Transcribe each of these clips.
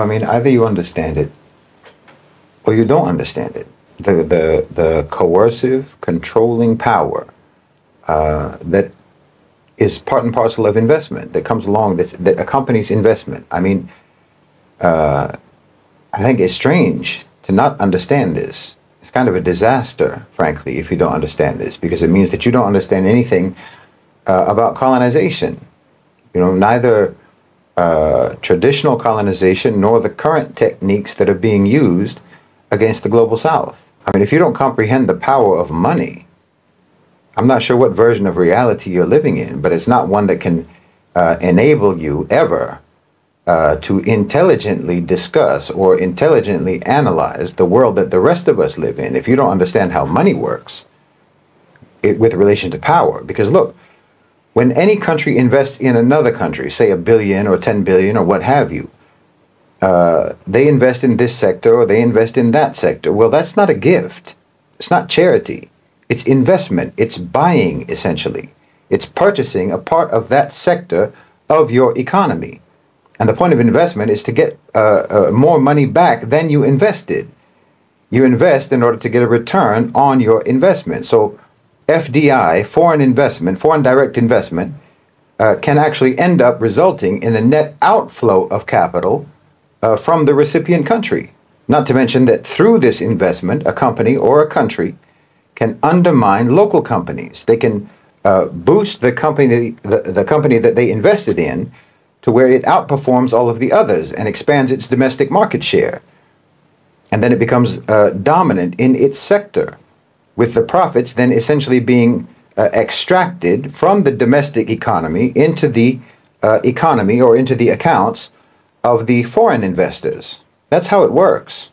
I mean, either you understand it or you don't understand it. The coercive, controlling power that is part and parcel of investment that comes along, that accompanies investment. I mean, I think it's strange to not understand this. It's kind of a disaster, frankly, if you don't understand this, because it means that you don't understand anything about colonization. You know, neither traditional colonization nor the current techniques that are being used against the global South. I mean, if you don't comprehend the power of money, I'm not sure what version of reality you're living in, but it's not one that can enable you ever to intelligently discuss or intelligently analyze the world that the rest of us live in if you don't understand how money works with relation to power. Because look, when any country invests in another country, say $1 billion or 10 billion or what have you, they invest in this sector or they invest in that sector. Well, that's not a gift. It's not charity. It's investment. It's buying, essentially. It's purchasing a part of that sector of your economy. And the point of investment is to get more money back than you invested. You invest in order to get a return on your investment. So FDI, foreign investment, foreign direct investment, can actually end up resulting in a net outflow of capital from the recipient country. Not to mention that through this investment, a company or a country can undermine local companies. They can boost the company that they invested in to where it outperforms all of the others and expands its domestic market share. And then it becomes dominant in its sector, with the profits then essentially being extracted from the domestic economy into the economy or into the accounts of the foreign investors. That's how it works.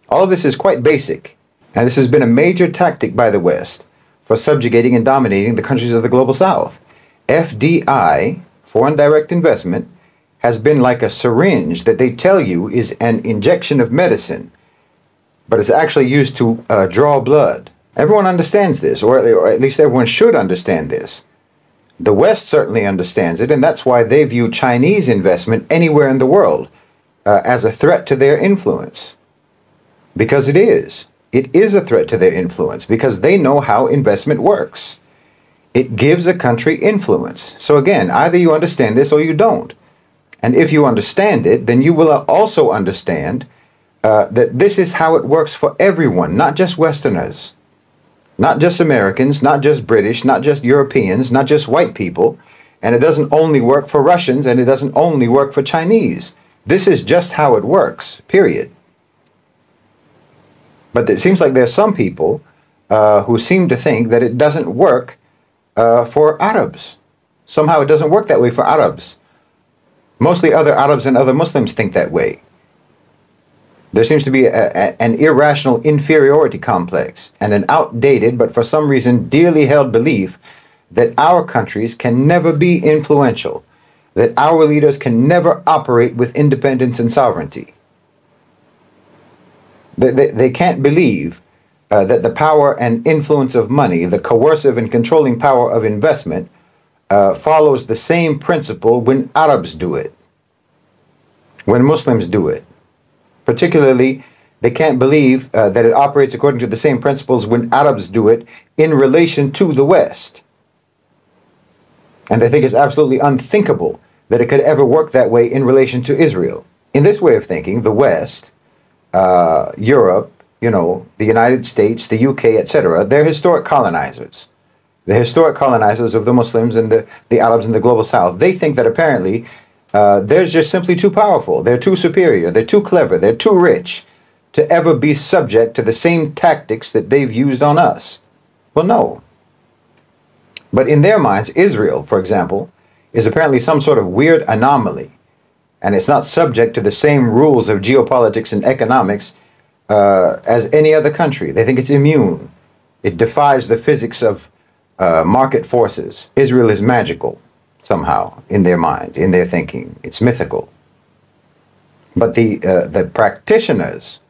All of this is quite basic, and this has been a major tactic by the West for subjugating and dominating the countries of the global South. FDI, foreign direct investment, has been like a syringe that they tell you is an injection of medicine, but it's actually used to draw blood. Everyone understands this, or at least everyone should understand this. The West certainly understands it, and that's why they view Chinese investment anywhere in the world as a threat to their influence. Because it is. It is a threat to their influence, because they know how investment works. It gives a country influence. So again, either you understand this or you don't. And if you understand it, then you will also understand that this is how it works for everyone, not just Westerners. Not just Americans, not just British, not just Europeans, not just white people. And it doesn't only work for Russians, and it doesn't only work for Chinese. This is just how it works, period. But it seems like there's some people who seem to think that it doesn't work for Arabs. Somehow it doesn't work that way for Arabs. Mostly other Arabs and other Muslims think that way. There seems to be an irrational inferiority complex and an outdated, but for some reason dearly held belief that our countries can never be influential, that our leaders can never operate with independence and sovereignty. They can't believe that the power and influence of money, the coercive and controlling power of investment, follows the same principle when Arabs do it, when Muslims do it. Particularly, they can't believe that it operates according to the same principles when Arabs do it in relation to the West. And they think it's absolutely unthinkable that it could ever work that way in relation to Israel. In this way of thinking, the West, Europe, you know, the United States, the UK, etc., they're historic colonizers. The historic colonizers of the Muslims and the Arabs in the global South. They think that apparently they're just simply too powerful, they're too superior, they're too clever, they're too rich to ever be subject to the same tactics that they've used on us. Well, no. But in their minds, Israel, for example, is apparently some sort of weird anomaly, and it's not subject to the same rules of geopolitics and economics as any other country. They think it's immune. It defies the physics of market forces. Israel is magical. Somehow, in their mind, in their thinking. It's mythical. But the practitioners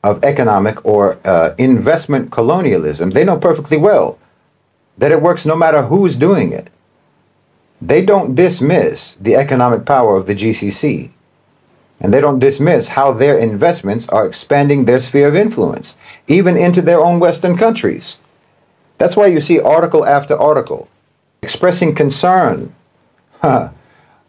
of economic or investment colonialism, they know perfectly well that it works no matter who's doing it. They don't dismiss the economic power of the GCC. And they don't dismiss how their investments are expanding their sphere of influence, even into their own Western countries. That's why you see article after article expressing concern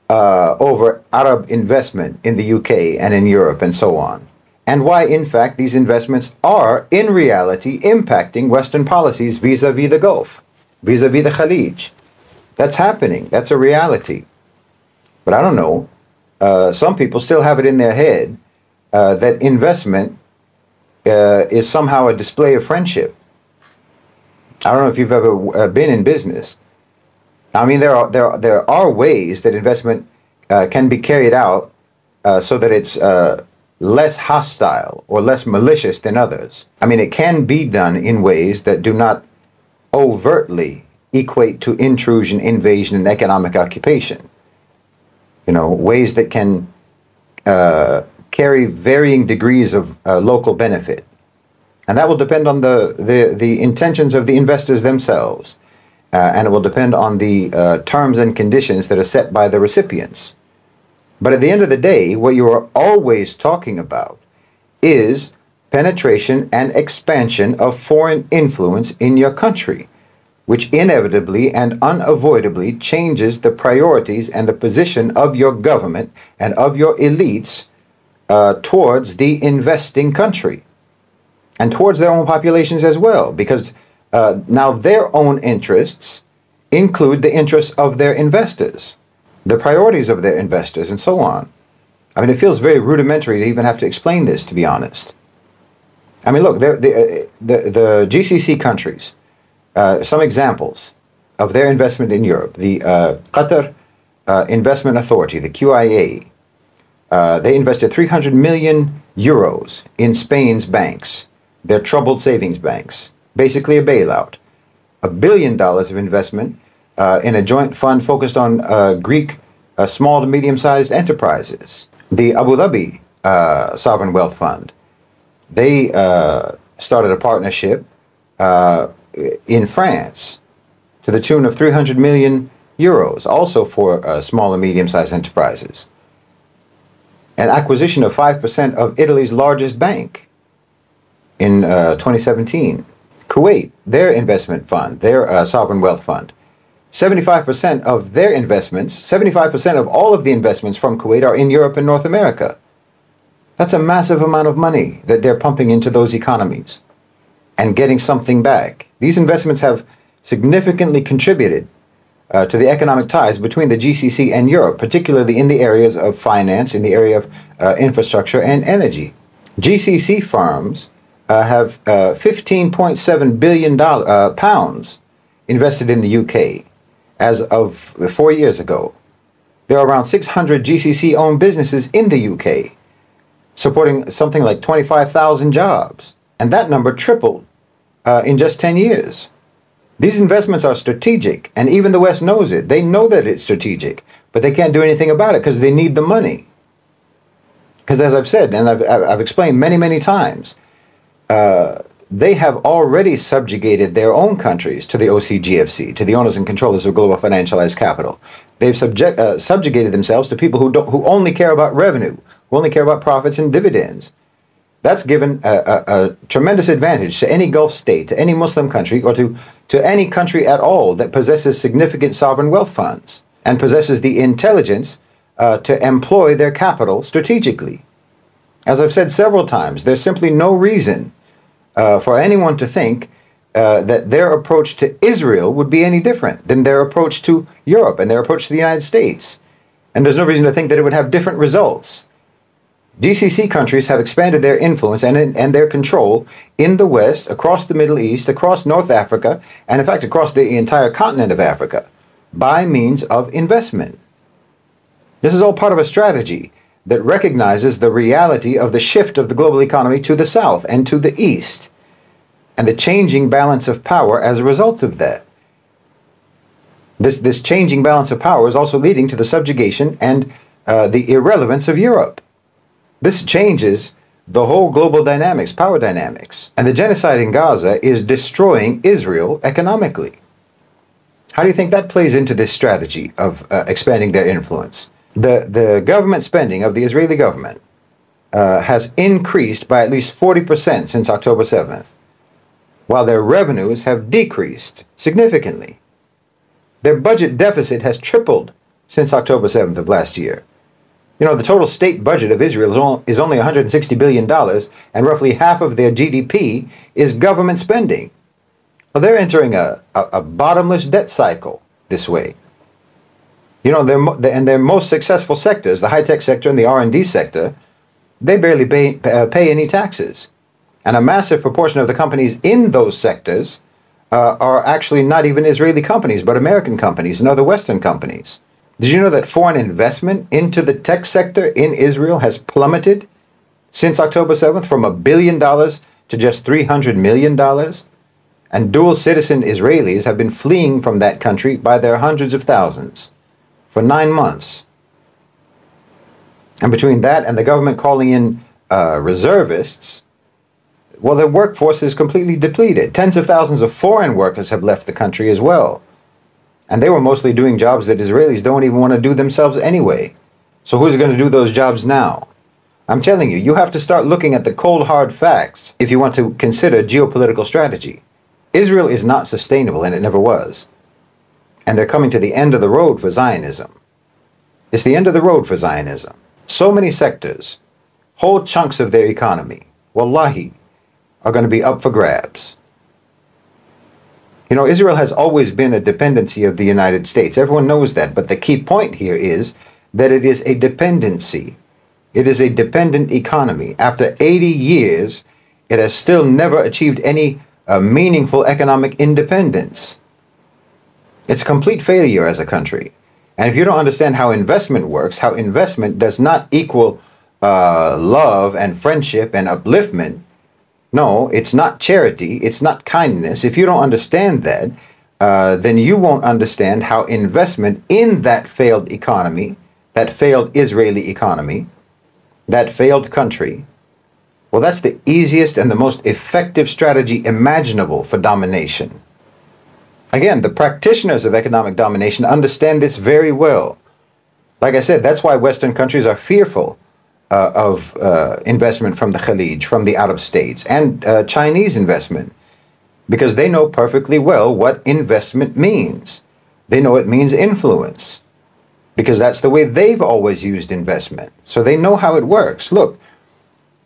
over Arab investment in the UK and in Europe and so on. And why, in fact, these investments are, in reality, impacting Western policies vis-a-vis the Gulf, vis-a-vis the Khalij. That's happening. That's a reality. But I don't know. Some people still have it in their head that investment is somehow a display of friendship. I don't know if you've ever been in business. I mean, there are ways that investment can be carried out so that it's less hostile or less malicious than others. I mean, it can be done in ways that do not overtly equate to intrusion, invasion, and economic occupation. You know, ways that can carry varying degrees of local benefit. And that will depend on the intentions of the investors themselves. And it will depend on the terms and conditions that are set by the recipients. But at the end of the day, what you are always talking about is penetration and expansion of foreign influence in your country, which inevitably and unavoidably changes the priorities and the position of your government and of your elites towards the investing country and towards their own populations as well, because now their own interests include the interests of their investors, the priorities of their investors, and so on. I mean, it feels very rudimentary to even have to explain this, to be honest. I mean, look, the GCC countries, some examples of their investment in Europe. The Qatar Investment Authority, the QIA, they invested 300 million euros in Spain's banks, their troubled savings banks, basically a bailout. $1 billion of investment in a joint fund focused on Greek small to medium-sized enterprises. The Abu Dhabi Sovereign Wealth Fund, they started a partnership in France to the tune of 300 million euros, also for small and medium-sized enterprises. An acquisition of 5% of Italy's largest bank in 2017. Kuwait, their investment fund, their sovereign wealth fund, 75% of their investments, 75% of all of the investments from Kuwait are in Europe and North America. That's a massive amount of money that they're pumping into those economies and getting something back. These investments have significantly contributed to the economic ties between the GCC and Europe, particularly in the areas of finance, in the area of infrastructure and energy. GCC firms have £15.7 billion pounds invested in the UK as of 4 years ago. There are around 600 GCC-owned businesses in the UK, supporting something like 25,000 jobs. And that number tripled in just 10 years. These investments are strategic, and even the West knows it. They know that it's strategic, but they can't do anything about it because they need the money. Because as I've said, and I've explained many, many times, they have already subjugated their own countries to the OCGFC, to the owners and controllers of global financialized capital. They've subjugated themselves to people who only care about revenue, who only care about profits and dividends. That's given a tremendous advantage to any Gulf state, to any Muslim country, or to any country at all that possesses significant sovereign wealth funds and possesses the intelligence to employ their capital strategically. As I've said several times, there's simply no reason for anyone to think that their approach to Israel would be any different than their approach to Europe and their approach to the United States. And there's no reason to think that it would have different results. GCC countries have expanded their influence and their control in the West, across the Middle East, across North Africa, and in fact across the entire continent of Africa, by means of investment. This is all part of a strategy that recognizes the reality of the shift of the global economy to the South and to the East, and the changing balance of power as a result of that. This changing balance of power is also leading to the subjugation and the irrelevance of Europe. This changes the whole global dynamics, power dynamics. And the genocide in Gaza is destroying Israel economically. How do you think that plays into this strategy of expanding their influence? The government spending of the Israeli government has increased by at least 40% since October 7th, while their revenues have decreased significantly. Their budget deficit has tripled since October 7th of last year. You know, the total state budget of Israel is only $160 billion, and roughly half of their GDP is government spending. Well, they're entering a bottomless debt cycle this way. You know, their most successful sectors, the high-tech sector and the R&D sector, they barely pay any taxes. And a massive proportion of the companies in those sectors are actually not even Israeli companies, but American companies and other Western companies. Did you know that foreign investment into the tech sector in Israel has plummeted since October 7th from $1 billion to just $300 million? And dual citizen Israelis have been fleeing from that country by their hundreds of thousands for 9 months. And between that and the government calling in reservists, well, their workforce is completely depleted. Tens of thousands of foreign workers have left the country as well. And they were mostly doing jobs that Israelis don't even want to do themselves anyway. So who's going to do those jobs now? I'm telling you, you have to start looking at the cold, hard facts if you want to consider geopolitical strategy. Israel is not sustainable, and it never was. And they're coming to the end of the road for Zionism. It's the end of the road for Zionism. So many sectors, whole chunks of their economy, wallahi, are going to be up for grabs. You know, Israel has always been a dependency of the United States. Everyone knows that. But the key point here is that it is a dependency. It is a dependent economy. After 80 years, it has still never achieved any meaningful economic independence. It's a complete failure as a country. And if you don't understand how investment works, how investment does not equal love and friendship and upliftment, no, it's not charity, it's not kindness. If you don't understand that, then you won't understand how investment in that failed economy, that failed Israeli economy, that failed country, well, that's the easiest and the most effective strategy imaginable for domination. Again, the practitioners of economic domination understand this very well. Like I said, that's why Western countries are fearful of investment from the Khalij, from the out-of-states, and Chinese investment, because they know perfectly well what investment means. They know it means influence, because that's the way they've always used investment. So they know how it works. Look,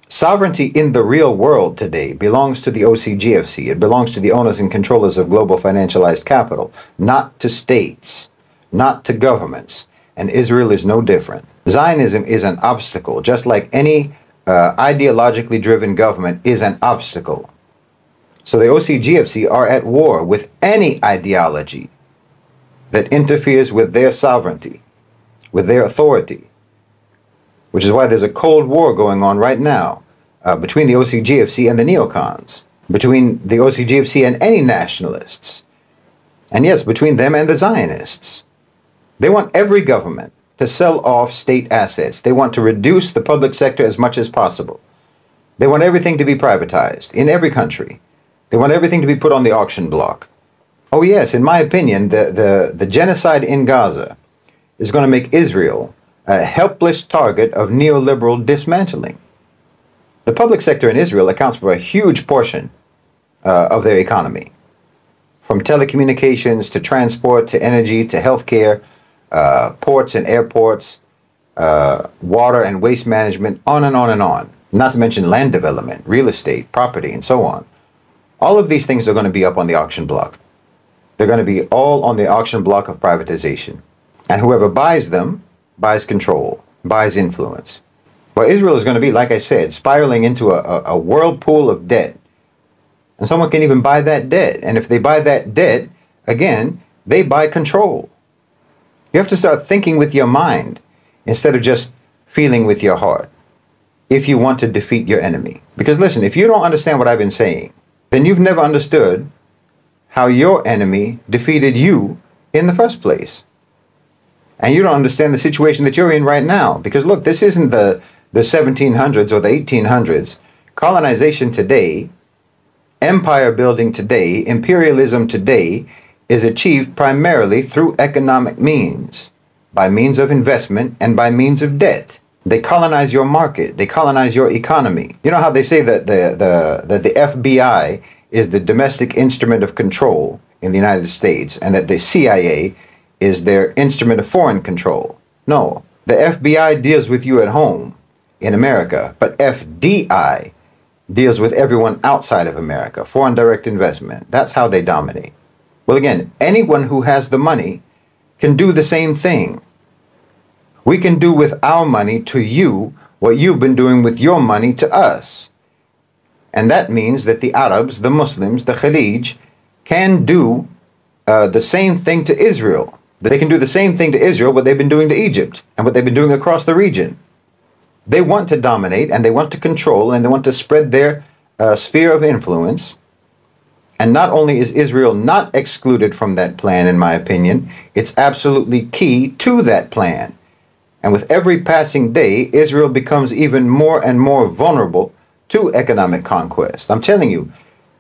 sovereignty in the real world today belongs to the OCGFC. It belongs to the owners and controllers of global financialized capital, not to states, not to governments. And Israel is no different. Zionism is an obstacle, just like any ideologically driven government is an obstacle. So the OCGFC are at war with any ideology that interferes with their sovereignty, with their authority, which is why there's a cold war going on right now between the OCGFC and the neocons, between the OCGFC and any nationalists, and yes, between them and the Zionists. They want every government to sell off state assets. They want to reduce the public sector as much as possible. They want everything to be privatized in every country. They want everything to be put on the auction block. Oh yes, in my opinion, the genocide in Gaza is going to make Israel a helpless target of neoliberal dismantling. The public sector in Israel accounts for a huge portion of their economy, from telecommunications to transport to energy to healthcare, ports and airports, water and waste management, on and on and on. Not to mention land development, real estate, property, and so on. All of these things are going to be up on the auction block. They're going to be all on the auction block of privatization. And whoever buys them, buys control, buys influence. Well, Israel is going to be, like I said, spiraling into a whirlpool of debt. And someone can even buy that debt. And if they buy that debt, again, they buy control. You have to start thinking with your mind instead of just feeling with your heart if you want to defeat your enemy. Because listen, if you don't understand what I've been saying, then you've never understood how your enemy defeated you in the first place. And you don't understand the situation that you're in right now. Because look, this isn't the 1700s or the 1800s. Colonization today, empire building today, imperialism today is achieved primarily through economic means. by means of investment and by means of debt. They colonize your market. They colonize your economy. You know how they say that the FBI is the domestic instrument of control in the United States and that the CIA is their instrument of foreign control? No, the FBI deals with you at home in America, but FDI deals with everyone outside of America, foreign direct investment. That's how they dominate. Well, again, anyone who has the money can do the same thing. We can do with our money to you what you've been doing with your money to us. And that means that the Arabs, the Muslims, the Khalij can do the same thing to Israel. They can do the same thing to Israel what they've been doing to Egypt and what they've been doing across the region. They want to dominate and they want to control and they want to spread their sphere of influence. And not only is Israel not excluded from that plan, in my opinion, it's absolutely key to that plan. And with every passing day, Israel becomes even more and more vulnerable to economic conquest. I'm telling you,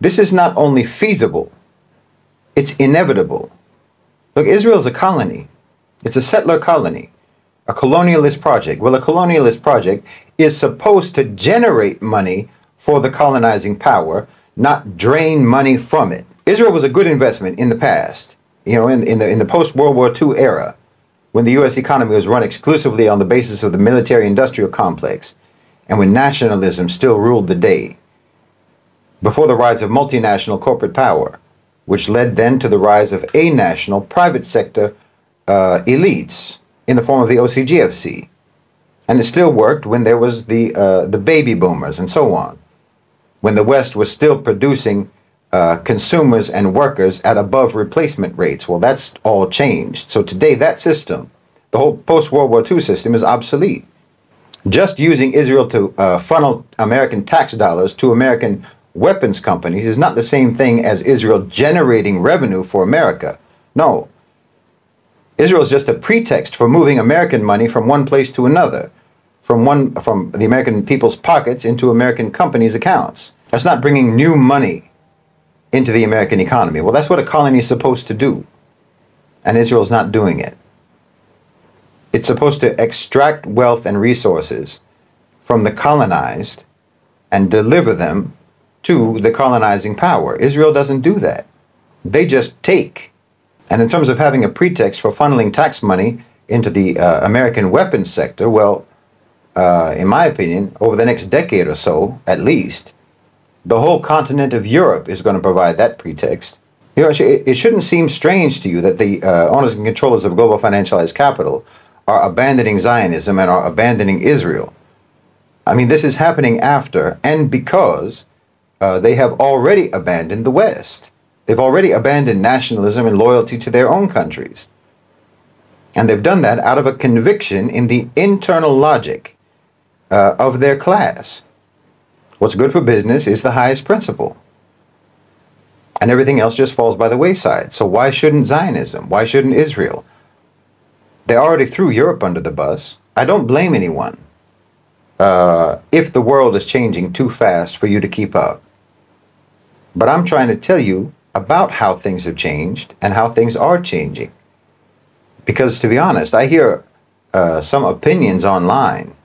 this is not only feasible, it's inevitable. Look, Israel's a colony. It's a settler colony, a colonialist project. Well, a colonialist project is supposed to generate money for the colonizing power, not drain money from it. Israel was a good investment in the past, you know, in the post-World War II era, when the U.S. economy was run exclusively on the basis of the military-industrial complex, and when nationalism still ruled the day, before the rise of multinational corporate power, which led then to the rise of a-national private sector elites in the form of the OCGFC. And it still worked when there was the baby boomers and so on, when the West was still producing consumers and workers at above replacement rates. Well, that's all changed. So today that system, the whole post-World War II system, is obsolete. Just using Israel to funnel American tax dollars to American weapons companies is not the same thing as Israel generating revenue for America. No. Israel is just a pretext for moving American money from one place to another, from the American people's pockets into American companies' accounts. That's not bringing new money into the American economy. Well, that's what a colony is supposed to do. And Israel's not doing it. It's supposed to extract wealth and resources from the colonized and deliver them to the colonizing power. Israel doesn't do that. They just take. And in terms of having a pretext for funneling tax money into the American weapons sector, well, in my opinion, over the next decade or so, at least, the whole continent of Europe is going to provide that pretext. You know, it shouldn't seem strange to you that the owners and controllers of global financialized capital are abandoning Zionism and are abandoning Israel. I mean, this is happening after and because they have already abandoned the West. They've already abandoned nationalism and loyalty to their own countries. And they've done that out of a conviction in the internal logic of their class. What's good for business is the highest principle. And everything else just falls by the wayside. So why shouldn't Zionism? Why shouldn't Israel? They already threw Europe under the bus. I don't blame anyone if the world is changing too fast for you to keep up. But I'm trying to tell you about how things have changed and how things are changing. Because to be honest, I hear some opinions online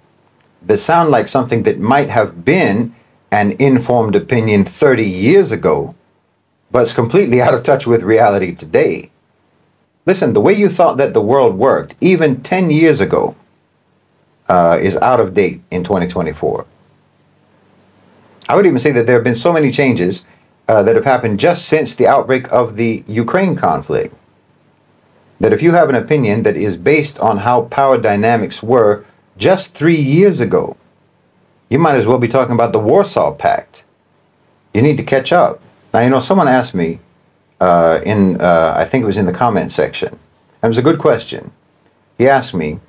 that sound like something that might have been an informed opinion 30 years ago, but it's completely out of touch with reality today. Listen, the way you thought that the world worked even 10 years ago is out of date in 2024. I would even say that there have been so many changes that have happened just since the outbreak of the Ukraine conflict, that if you have an opinion that is based on how power dynamics were just 3 years ago, you might as well be talking about the Warsaw Pact. You need to catch up. Now, you know, someone asked me I think it was in the comment section, and it was a good question. He asked me,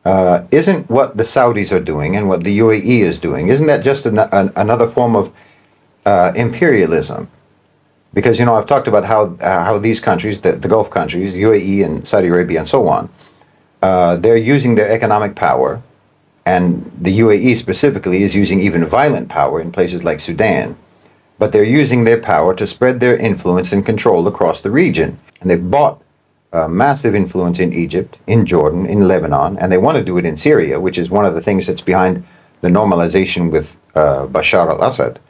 isn't what the Saudis are doing and what the UAE is doing, isn't that just another form of imperialism? Because, you know, I've talked about how these countries, the Gulf countries, UAE and Saudi Arabia and so on, they're using their economic power, and the UAE specifically is using even violent power in places like Sudan. But they're using their power to spread their influence and control across the region. And they've bought massive influence in Egypt, in Jordan, in Lebanon, and they want to do it in Syria, which is one of the things that's behind the normalization with Bashar al-Assad.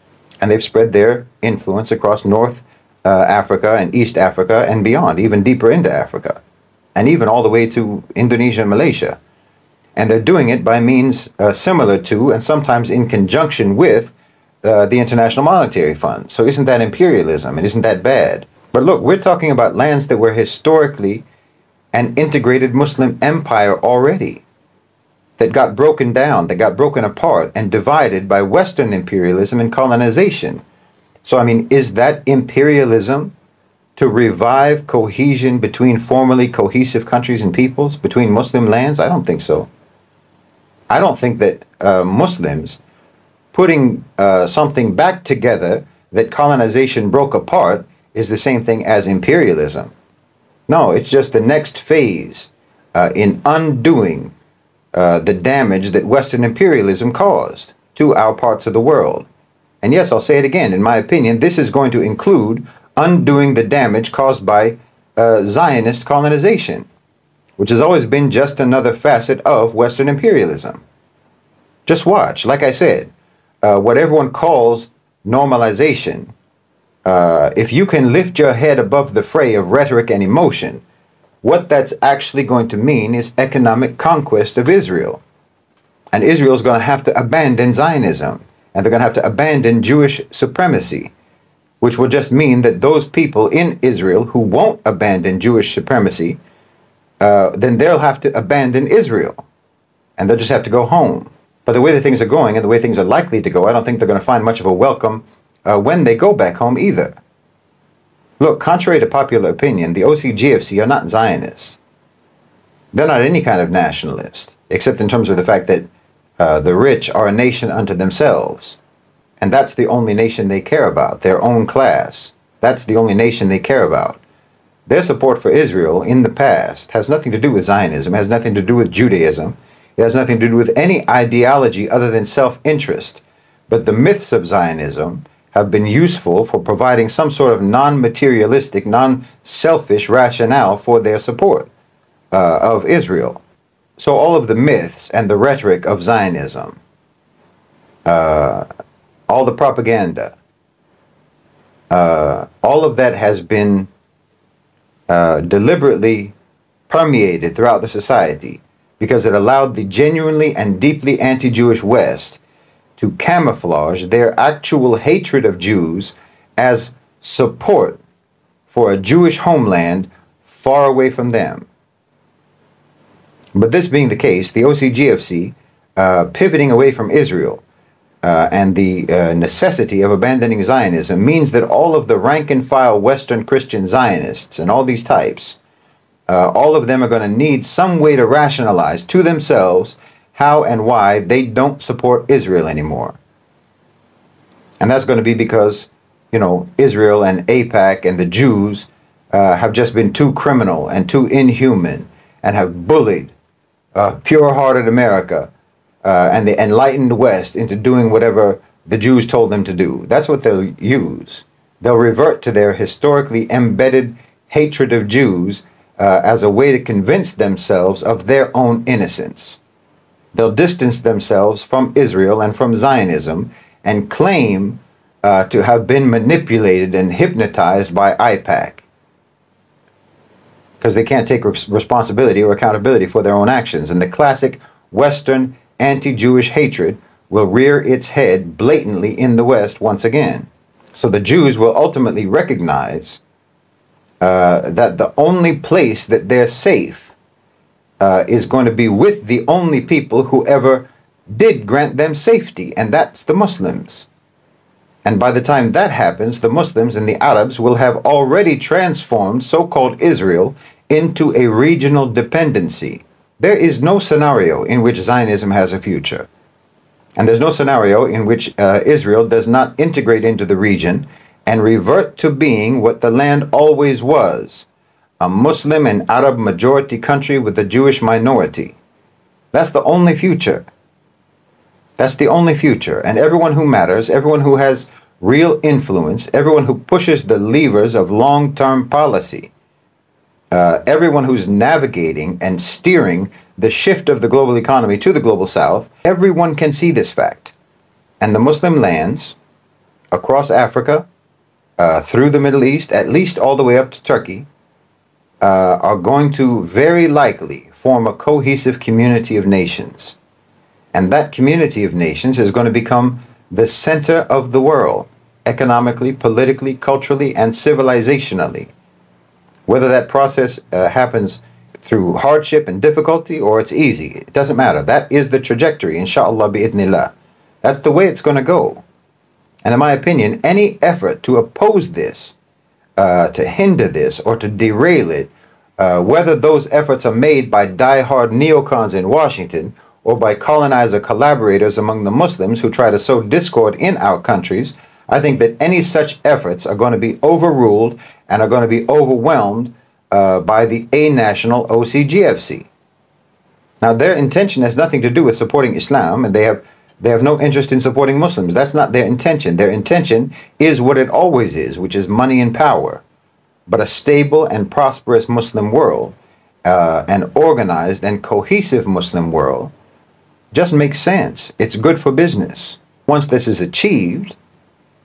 And they've spread their influence across North Africa and East Africa and beyond, even deeper into Africa, and even all the way to Indonesia and Malaysia. And they're doing it by means similar to, and sometimes in conjunction with, the International Monetary Fund. So isn't that imperialism, and isn't that bad? But look, we're talking about lands that were historically an integrated Muslim empire already, that got broken down, that got broken apart and divided by Western imperialism and colonization. So, I mean, is that imperialism to revive cohesion between formerly cohesive countries and peoples, between Muslim lands? I don't think so. I don't think that Muslims putting something back together that colonization broke apart is the same thing as imperialism. No, it's just the next phase in undoing the damage that Western imperialism caused to our parts of the world. And yes, I'll say it again, in my opinion, this is going to include undoing the damage caused by Zionist colonization, which has always been just another facet of Western imperialism. Just watch, like I said, what everyone calls normalization. If you can lift your head above the fray of rhetoric and emotion, what that's actually going to mean is economic conquest of Israel. And Israel is going to have to abandon Zionism, and they're going to have to abandon Jewish supremacy, which will just mean that those people in Israel who won't abandon Jewish supremacy, then they'll have to abandon Israel, and they'll just have to go home. But the way that things are going and the way things are likely to go, I don't think they're going to find much of a welcome when they go back home either. Look, contrary to popular opinion, the OCGFC are not Zionists. They're not any kind of nationalist, except in terms of the fact that the rich are a nation unto themselves. And that's the only nation they care about, their own class. That's the only nation they care about. Their support for Israel in the past has nothing to do with Zionism, has nothing to do with Judaism. It has nothing to do with any ideology other than self-interest. But the myths of Zionism have been useful for providing some sort of non-materialistic, non-selfish rationale for their support of Israel. So all of the myths and the rhetoric of Zionism, all the propaganda, all of that has been deliberately permeated throughout the society because it allowed the genuinely and deeply anti-Jewish West to camouflage their actual hatred of Jews as support for a Jewish homeland far away from them. But this being the case, the OCGFC, pivoting away from Israel and the necessity of abandoning Zionism means that all of the rank-and-file Western Christian Zionists and all these types, all of them are going to need some way to rationalize to themselves how and why they don't support Israel anymore. And that's going to be because, you know, Israel and AIPAC and the Jews have just been too criminal and too inhuman and have bullied pure-hearted America and the enlightened West into doing whatever the Jews told them to do. That's what they'll use. They'll revert to their historically embedded hatred of Jews as a way to convince themselves of their own innocence. They'll distance themselves from Israel and from Zionism and claim to have been manipulated and hypnotized by AIPAC because they can't take responsibility or accountability for their own actions. And the classic Western anti-Jewish hatred will rear its head blatantly in the West once again. So the Jews will ultimately recognize that the only place that they're safe is going to be with the only people who ever did grant them safety, and that's the Muslims. And by the time that happens, the Muslims and the Arabs will have already transformed so-called Israel into a regional dependency. There is no scenario in which Zionism has a future. And there's no scenario in which Israel does not integrate into the region and revert to being what the land always was, a Muslim and Arab majority country with a Jewish minority. That's the only future. That's the only future. And everyone who matters, everyone who has real influence, everyone who pushes the levers of long-term policy everyone who's navigating and steering the shift of the global economy to the global south, everyone can see this fact. And the Muslim lands across Africa, through the Middle East, at least all the way up to Turkey, are going to very likely form a cohesive community of nations. And that community of nations is going to become the center of the world, economically, politically, culturally, and civilizationally. Whether that process happens through hardship and difficulty or it's easy, it doesn't matter. That is the trajectory, inshallah bi'idhnillah. That's the way it's going to go. And in my opinion, any effort to oppose this, to hinder this, or to derail it, whether those efforts are made by die-hard neocons in Washington or by colonizer collaborators among the Muslims who try to sow discord in our countries, I think that any such efforts are going to be overruled and are going to be overwhelmed by the a-national OCGFC. Now, their intention has nothing to do with supporting Islam, and they have no interest in supporting Muslims. That's not their intention. Their intention is what it always is, which is money and power. But a stable and prosperous Muslim world, an organized and cohesive Muslim world, just makes sense. It's good for business. Once this is achieved,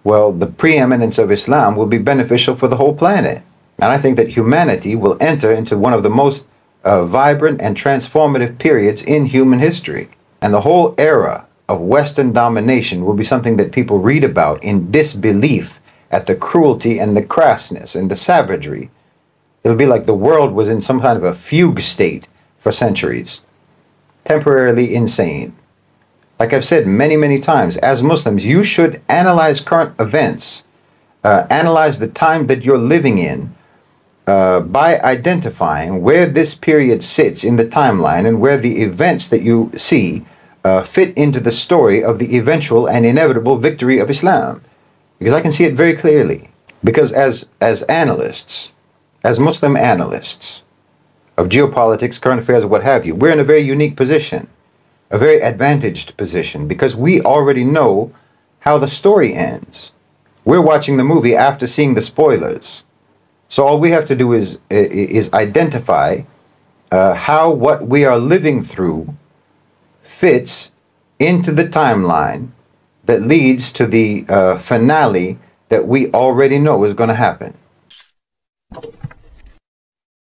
well, the preeminence of Islam will be beneficial for the whole planet. And I think that humanity will enter into one of the most vibrant and transformative periods in human history. And the whole era of Western domination will be something that people read about in disbelief at the cruelty and the crassness and the savagery. It'll be like the world was in some kind of a fugue state for centuries. Temporarily insane. Like I've said many, many times, as Muslims, you should analyze current events, analyze the time that you're living in, by identifying where this period sits in the timeline and where the events that you see fit into the story of the eventual and inevitable victory of Islam. Because I can see it very clearly. Because as analysts, as Muslim analysts of geopolitics, current affairs, what have you, we're in a very unique position, a very advantaged position, because we already know how the story ends. We're watching the movie after seeing the spoilers. So all we have to do is identify how what we are living through fits into the timeline that leads to the finale that we already know is going to happen.